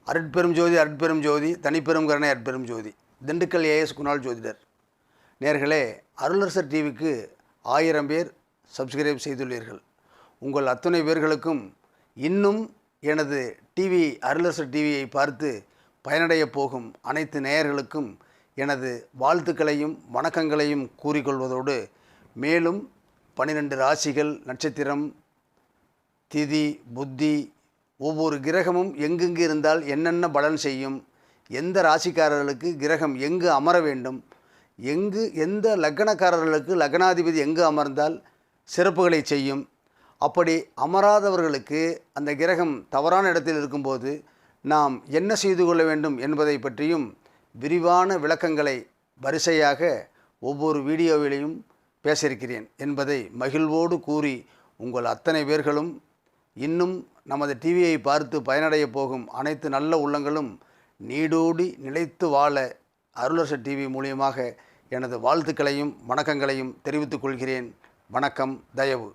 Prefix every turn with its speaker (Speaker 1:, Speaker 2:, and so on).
Speaker 1: அருட்பெரும் ஜோதி அருட்பெரும் ஜோதி தனிப்பெரும் கருணை அருட்பெரும் ஜோதி. திண்டுக்கல் ஏஎஸ் குணால் ஜோதிடர். நேர்களே, அருளரசர் டிவிக்கு 1000 பேர் சப்ஸ்கிரைப் செய்துள்ளீர்கள். உங்கள் அத்தனை பேர்களுக்கும் இன்னும் எனது டிவி அருளரசர் டிவியை பார்த்து பயனடைய போகும் அனைத்து நேயர்களுக்கும் எனது வாழ்த்துக்களையும் வணக்கங்களையும் கூறிக்கொள்வதோடு, மேலும் 12 ராசிகள், நட்சத்திரம், திதி, புத்தி, ஒவ்வொரு கிரகமும் எங்கெங்கு இருந்தால் என்னென்ன பலன் செய்யும், எந்த ராசிக்காரர்களுக்கு கிரகம் எங்கு அமர வேண்டும், எந்த லக்னக்காரர்களுக்கு லக்னாதிபதி எங்கு அமர்ந்தால் சிறப்புகளை செய்யும், அப்படி அமராதவர்களுக்கு அந்த கிரகம் தவறான இடத்தில் இருக்கும்போது நாம் என்ன செய்து கொள்ள வேண்டும் என்பதை பற்றியும் விரிவான விளக்கங்களை வரிசையாக ஒவ்வொரு வீடியோவிலையும் பேசியிருக்கிறேன் என்பதை மகிழ்வோடு கூறி, உங்கள் அத்தனை பேர்களும் இன்னும் நமது டிவியை பார்த்து பயனடைய போகும் அனைத்து நல்ல உள்ளங்களும் நீடோடி நிலைத்து வாழ அருளரசர் டிவி மூலியமாக எனது வாழ்த்துக்களையும் வணக்கங்களையும் தெரிவித்துக் கொள்கிறேன். வணக்கம், தயவு.